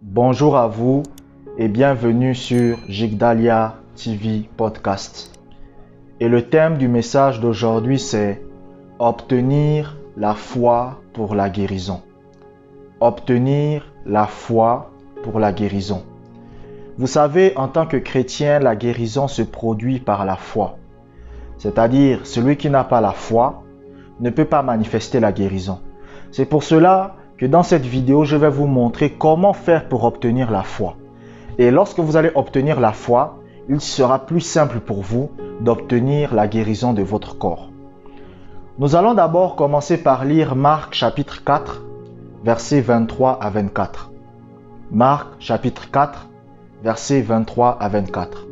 Bonjour à vous et bienvenue sur Jigdalia TV Podcast. Et le thème du message d'aujourd'hui c'est obtenir la foi pour la guérison. Obtenir la foi pour la guérison. Vous savez, en tant que chrétien, la guérison se produit par la foi. C'est-à-dire, celui qui n'a pas la foi ne peut pas manifester la guérison. C'est pour cela que dans cette vidéo, je vais vous montrer comment faire pour obtenir la foi. Et lorsque vous allez obtenir la foi, il sera plus simple pour vous d'obtenir la guérison de votre corps. Nous allons d'abord commencer par lire Marc chapitre 4, versets 23 à 24. Marc chapitre 4, versets 23 à 24.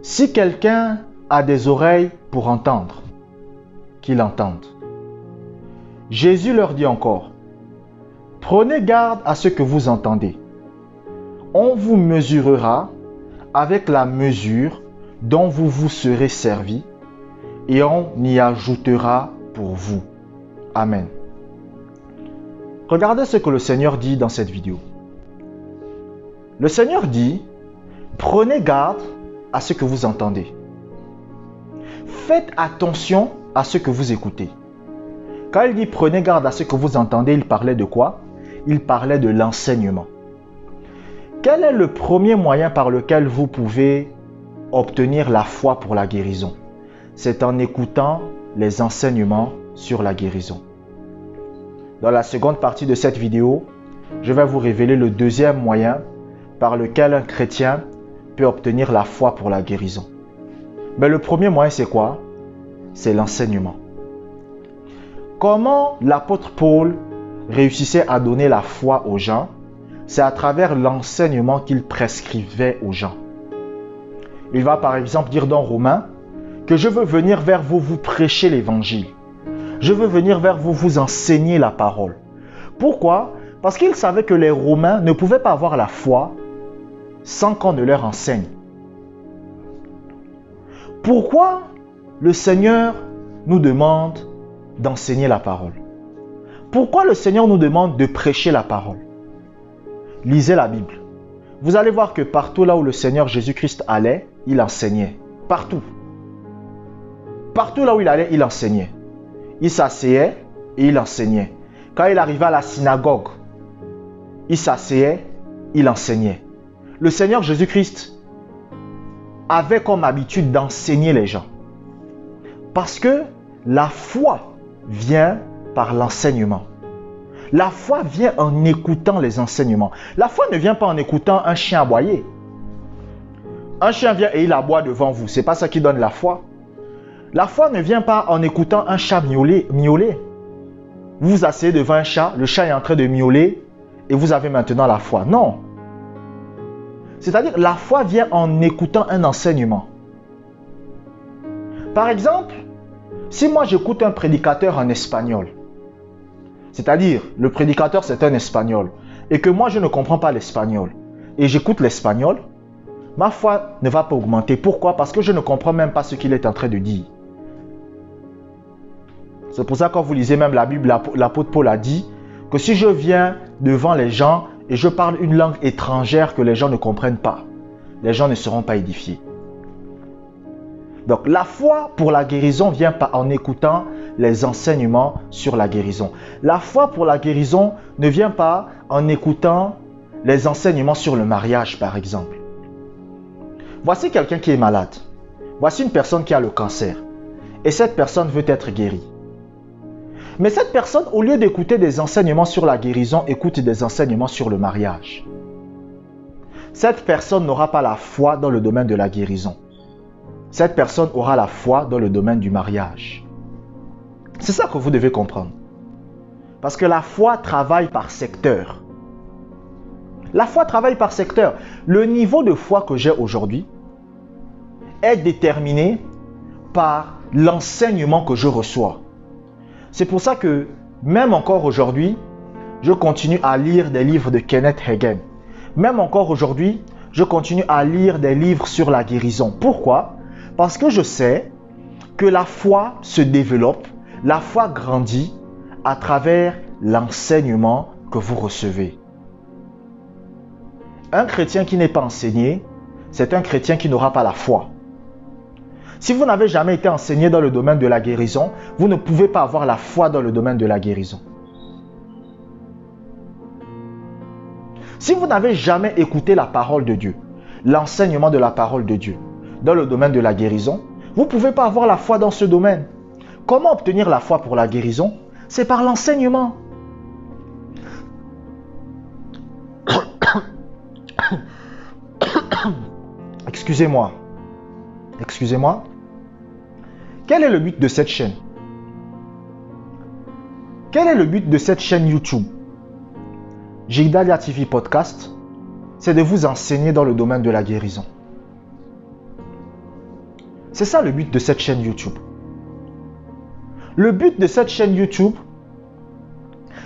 Si quelqu'un a des oreilles pour entendre, qu'il entende. Jésus leur dit encore, prenez garde à ce que vous entendez. On vous mesurera avec la mesure dont vous vous serez servi et on y ajoutera pour vous. Amen. Regardez ce que le Seigneur dit dans cette vidéo. Le Seigneur dit, prenez garde à ce que vous entendez. Faites attention à ce que vous écoutez. Quand il dit prenez garde à ce que vous entendez, il parlait de quoi? Il parlait de l'enseignement. Quel est le premier moyen par lequel vous pouvez obtenir la foi pour la guérison? C'est en écoutant les enseignements sur la guérison. Dans la seconde partie de cette vidéo, je vais vous révéler le deuxième moyen par lequel un chrétien peut obtenir la foi pour la guérison. Mais le premier moyen, c'est quoi? C'est l'enseignement. Comment l'apôtre Paul réussissait à donner la foi aux gens? C'est à travers l'enseignement qu'il prescrivait aux gens. Il va par exemple dire dans Romains que je veux venir vers vous, vous prêcher l'évangile. Je veux venir vers vous, vous enseigner la parole. Pourquoi? Parce qu'il savait que les Romains ne pouvaient pas avoir la foi sans qu'on ne leur enseigne. Pourquoi le Seigneur nous demande d'enseigner la parole? Pourquoi le Seigneur nous demande de prêcher la parole? Lisez la Bible. Vous allez voir que partout là où le Seigneur Jésus-Christ allait, il enseignait. Partout. Partout là où il allait, il enseignait. Il s'asseyait et il enseignait. Quand il arrivait à la synagogue, il s'asseyait, il enseignait. Le Seigneur Jésus-Christ avait comme habitude d'enseigner les gens. Parce que la foi vient par l'enseignement. La foi vient en écoutant les enseignements. La foi ne vient pas en écoutant un chien aboyer. Un chien vient et il aboie devant vous. Ce n'est pas ça qui donne la foi. La foi ne vient pas en écoutant un chat miauler. Vous vous asseyez devant un chat, le chat est en train de miauler et vous avez maintenant la foi. Non. C'est-à-dire, la foi vient en écoutant un enseignement. Par exemple, si moi j'écoute un prédicateur en espagnol, c'est-à-dire le prédicateur c'est un espagnol, et que moi je ne comprends pas l'espagnol, et j'écoute l'espagnol, ma foi ne va pas augmenter. Pourquoi? Parce que je ne comprends même pas ce qu'il est en train de dire. C'est pour ça que quand vous lisez même la Bible, l'apôtre Paul a dit que si je viens devant les gens et je parle une langue étrangère que les gens ne comprennent pas, les gens ne seront pas édifiés. Donc la foi pour la guérison vient en écoutant les enseignements sur la guérison. La foi pour la guérison ne vient pas en écoutant les enseignements sur le mariage, par exemple. Voici quelqu'un qui est malade. Voici une personne qui a le cancer. Et cette personne veut être guérie. Mais cette personne, au lieu d'écouter des enseignements sur la guérison, écoute des enseignements sur le mariage. Cette personne n'aura pas la foi dans le domaine de la guérison. Cette personne aura la foi dans le domaine du mariage. C'est ça que vous devez comprendre. Parce que la foi travaille par secteur. La foi travaille par secteur. Le niveau de foi que j'ai aujourd'hui est déterminé par l'enseignement que je reçois. C'est pour ça que même encore aujourd'hui, je continue à lire des livres de Kenneth Hagin. Même encore aujourd'hui, je continue à lire des livres sur la guérison. Pourquoi? Parce que je sais que la foi se développe, la foi grandit à travers l'enseignement que vous recevez. Un chrétien qui n'est pas enseigné, c'est un chrétien qui n'aura pas la foi. Si vous n'avez jamais été enseigné dans le domaine de la guérison, vous ne pouvez pas avoir la foi dans le domaine de la guérison. Si vous n'avez jamais écouté la parole de Dieu, l'enseignement de la parole de Dieu dans le domaine de la guérison, vous ne pouvez pas avoir la foi dans ce domaine. Comment obtenir la foi pour la guérison? C'est par l'enseignement. Excusez-moi. Excusez-moi. Quel est le but de cette chaîne? Quel est le but de cette chaîne YouTube? Jigdalia TV Podcast, c'est de vous enseigner dans le domaine de la guérison. C'est ça le but de cette chaîne YouTube. Le but de cette chaîne YouTube,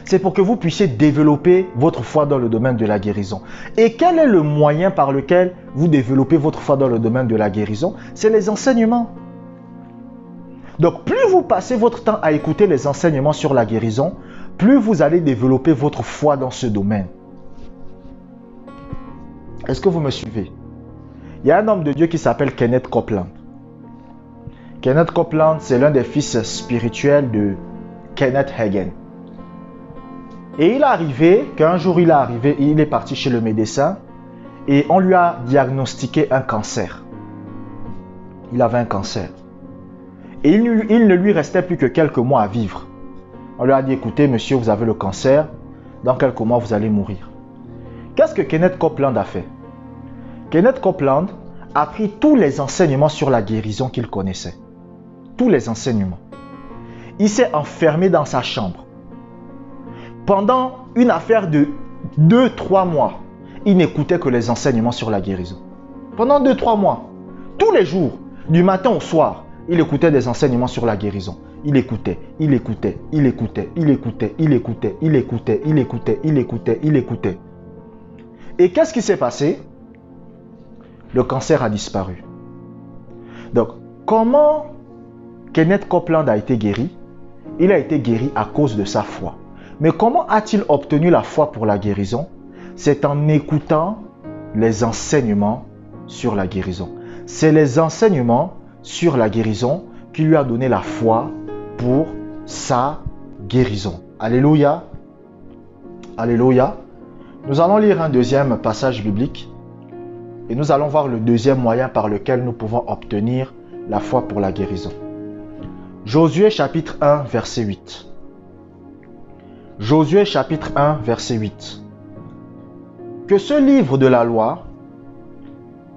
c'est pour que vous puissiez développer votre foi dans le domaine de la guérison. Et quel est le moyen par lequel vous développez votre foi dans le domaine de la guérison? C'est les enseignements. Donc, plus vous passez votre temps à écouter les enseignements sur la guérison, plus vous allez développer votre foi dans ce domaine. Est-ce que vous me suivez? Il y a un homme de Dieu qui s'appelle Kenneth Copeland. Kenneth Copeland, c'est l'un des fils spirituels de Kenneth Hagin. Et il est arrivé, qu'un jour il est parti chez le médecin et on lui a diagnostiqué un cancer. Il avait un cancer. Et il ne lui restait plus que quelques mois à vivre. On lui a dit, écoutez monsieur, vous avez le cancer, dans quelques mois vous allez mourir. Qu'est-ce que Kenneth Copeland a fait? Kenneth Copeland a pris tous les enseignements sur la guérison qu'il connaissait. Tous les enseignements. Il s'est enfermé dans sa chambre. Pendant une affaire de 2-3 mois, il n'écoutait que les enseignements sur la guérison. Pendant 2-3 mois, tous les jours, du matin au soir, il écoutait des enseignements sur la guérison. Il écoutait, il écoutait, il écoutait, il écoutait, il écoutait, il écoutait, il écoutait, il écoutait, il écoutait. Et qu'est-ce qui s'est passé? Le cancer a disparu. Donc, comment Kenneth Copeland a été guéri? Il a été guéri à cause de sa foi. Mais comment a-t-il obtenu la foi pour la guérison? C'est en écoutant les enseignements sur la guérison. C'est les enseignements sur la guérison qui lui a donné la foi pour sa guérison. Alléluia. Alléluia. Nous allons lire un deuxième passage biblique et nous allons voir le deuxième moyen par lequel nous pouvons obtenir la foi pour la guérison. Josué chapitre 1 verset 8. Josué chapitre 1 verset 8. Que ce livre de la loi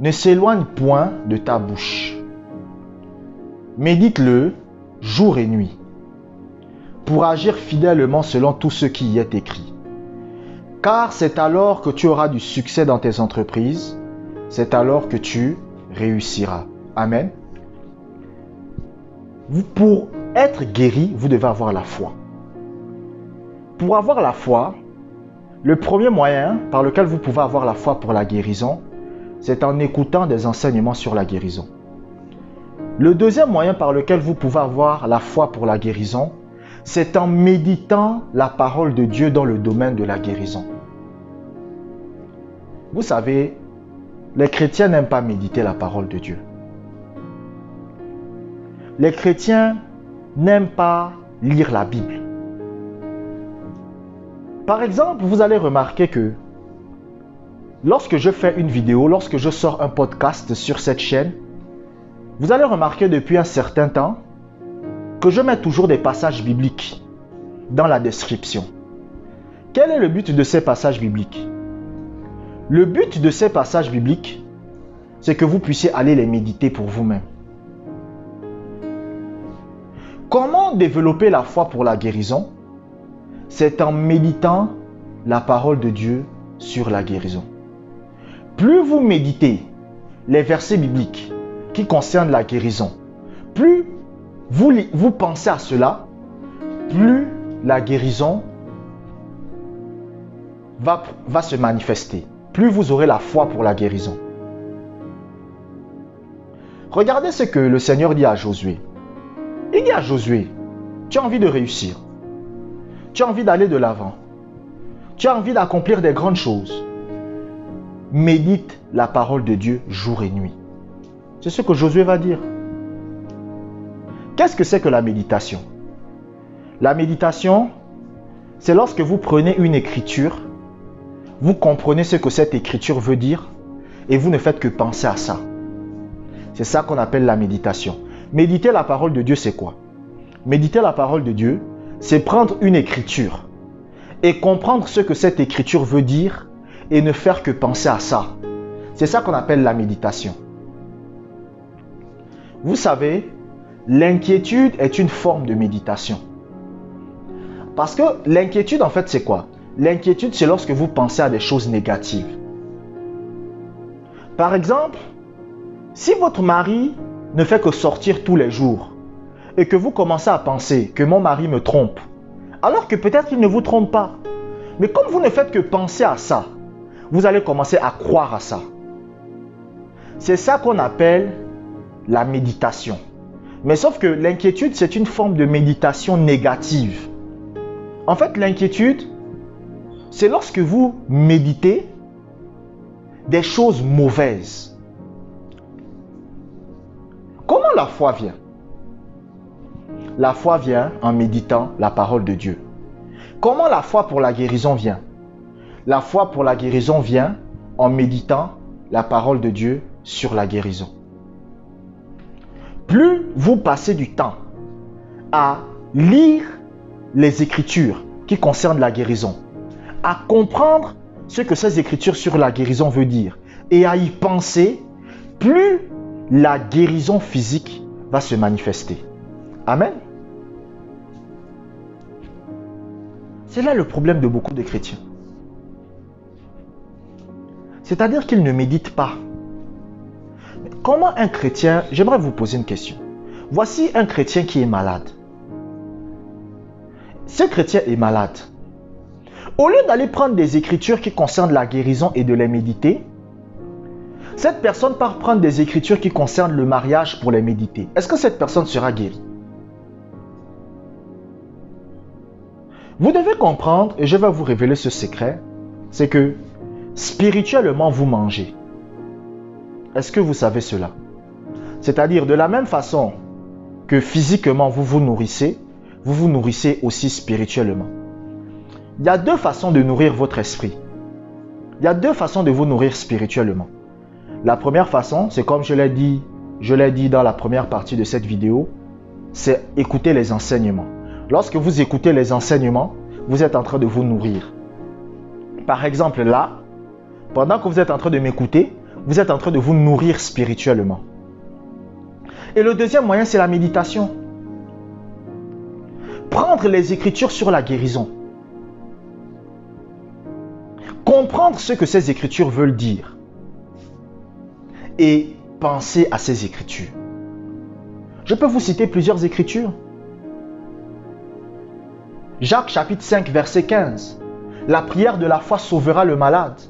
ne s'éloigne point de ta bouche. Médite-le jour et nuit, pour agir fidèlement selon tout ce qui y est écrit. Car c'est alors que tu auras du succès dans tes entreprises, c'est alors que tu réussiras. Amen. Pour être guéri, vous devez avoir la foi. Pour avoir la foi, le premier moyen par lequel vous pouvez avoir la foi pour la guérison, c'est en écoutant des enseignements sur la guérison. Le deuxième moyen par lequel vous pouvez avoir la foi pour la guérison, c'est en méditant la parole de Dieu dans le domaine de la guérison. Vous savez, les chrétiens n'aiment pas méditer la parole de Dieu. Les chrétiens n'aiment pas lire la Bible. Par exemple, vous allez remarquer que lorsque je fais une vidéo, lorsque je sors un podcast sur cette chaîne, vous allez remarquer depuis un certain temps que je mets toujours des passages bibliques dans la description. Quel est le but de ces passages bibliques? Le but de ces passages bibliques, c'est que vous puissiez aller les méditer pour vous-même. Comment développer la foi pour la guérison? C'est en méditant la parole de Dieu sur la guérison. Plus vous méditez les versets bibliques qui concernent la guérison, plus vous pensez à cela, plus la guérison va se manifester. Plus vous aurez la foi pour la guérison. Regardez ce que le Seigneur dit à Josué. Il dit à Josué, tu as envie de réussir. Tu as envie d'aller de l'avant. Tu as envie d'accomplir des grandes choses. médite la parole de Dieu jour et nuit. C'est ce que Josué va dire. Qu'est-ce que c'est que la méditation? La méditation, c'est lorsque vous prenez une écriture, vous comprenez ce que cette écriture veut dire et vous ne faites que penser à ça. C'est ça qu'on appelle la méditation. Méditer la parole de Dieu, c'est quoi? Méditer la parole de Dieu, c'est prendre une écriture et comprendre ce que cette écriture veut dire et ne faire que penser à ça. C'est ça qu'on appelle la méditation. Vous savez, l'inquiétude est une forme de méditation. Parce que l'inquiétude, en fait, c'est quoi? L'inquiétude, c'est lorsque vous pensez à des choses négatives. Par exemple, si votre mari ne fait que sortir tous les jours et que vous commencez à penser que mon mari me trompe, alors que peut-être qu'il ne vous trompe pas. Mais comme vous ne faites que penser à ça, vous allez commencer à croire à ça. C'est ça qu'on appelle la méditation. Mais sauf que l'inquiétude, c'est une forme de méditation négative. En fait, l'inquiétude, c'est lorsque vous méditez des choses mauvaises. Comment la foi vient? La foi vient en méditant la parole de Dieu. Comment la foi pour la guérison vient? La foi pour la guérison vient en méditant la parole de Dieu sur la guérison. Plus vous passez du temps à lire les Écritures qui concernent la guérison, à comprendre ce que ces Écritures sur la guérison veut dire et à y penser, plus la guérison physique va se manifester. Amen. C'est là le problème de beaucoup de chrétiens. C'est-à-dire qu'ils ne méditent pas. Mais comment un chrétien... J'aimerais vous poser une question. Voici un chrétien qui est malade. Ce chrétien est malade. Au lieu d'aller prendre des écritures qui concernent la guérison et de les méditer, cette personne part prendre des écritures qui concernent le mariage pour les méditer. Est-ce que cette personne sera guérie? Vous devez comprendre, et je vais vous révéler ce secret, c'est que spirituellement vous mangez. Est-ce que vous savez cela? C'est-à-dire de la même façon que physiquement vous vous nourrissez aussi spirituellement. Il y a deux façons de nourrir votre esprit. Il y a deux façons de vous nourrir spirituellement. La première façon, c'est comme je l'ai dit dans la première partie de cette vidéo, c'est écouter les enseignements. Lorsque vous écoutez les enseignements, vous êtes en train de vous nourrir. Par exemple là, pendant que vous êtes en train de m'écouter, vous êtes en train de vous nourrir spirituellement. Et le deuxième moyen, c'est la méditation. Prendre les Écritures sur la guérison. Comprendre ce que ces Écritures veulent dire. Et penser à ces Écritures. Je peux vous citer plusieurs Écritures. Jacques chapitre 5 verset 15. La prière de la foi sauvera le malade.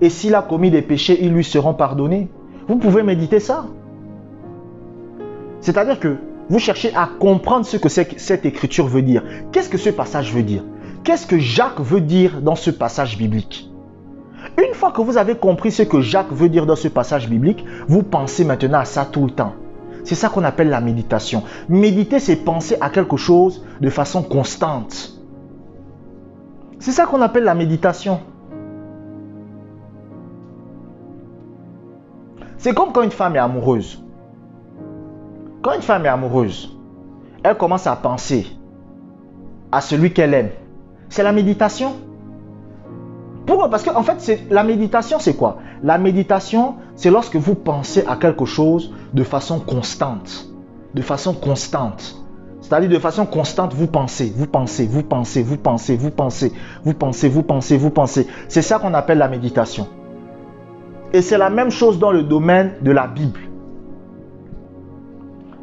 Et s'il a commis des péchés, ils lui seront pardonnés. Vous pouvez méditer ça. C'est-à-dire que vous cherchez à comprendre ce que cette écriture veut dire. Qu'est-ce que ce passage veut dire? Qu'est-ce que Jacques veut dire dans ce passage biblique? Une fois que vous avez compris ce que Jacques veut dire dans ce passage biblique, vous pensez maintenant à ça tout le temps. C'est ça qu'on appelle la méditation. Méditer, c'est penser à quelque chose de façon constante. C'est ça qu'on appelle la méditation. C'est comme quand une femme est amoureuse. Quand une femme est amoureuse, elle commence à penser à celui qu'elle aime. C'est la méditation. Pourquoi? Parce qu'en fait, la méditation, c'est quoi? La méditation, c'est lorsque vous pensez à quelque chose de façon constante. De façon constante. C'est-à-dire de façon constante, vous pensez. C'est ça qu'on appelle la méditation. Et c'est la même chose dans le domaine de la Bible.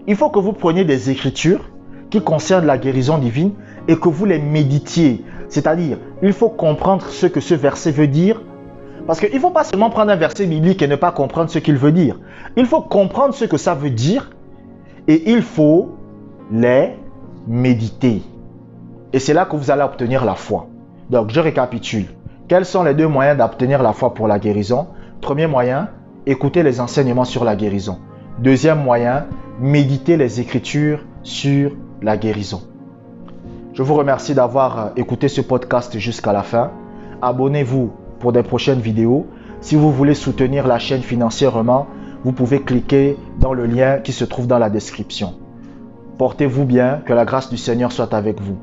Il faut que vous preniez des écritures qui concernent la guérison divine et que vous les méditiez. C'est-à-dire, il faut comprendre ce que ce verset veut dire. Parce qu'il ne faut pas seulement prendre un verset biblique et ne pas comprendre ce qu'il veut dire. Il faut comprendre ce que ça veut dire et il faut les méditer. Et c'est là que vous allez obtenir la foi. Donc, je récapitule. Quels sont les deux moyens d'obtenir la foi pour la guérison? Premier moyen, écouter les enseignements sur la guérison. Deuxième moyen, méditer les Écritures sur la guérison. Je vous remercie d'avoir écouté ce podcast jusqu'à la fin. Abonnez-vous pour des prochaines vidéos. Si vous voulez soutenir la chaîne financièrement, vous pouvez cliquer dans le lien qui se trouve dans la description. Portez-vous bien, que la grâce du Seigneur soit avec vous.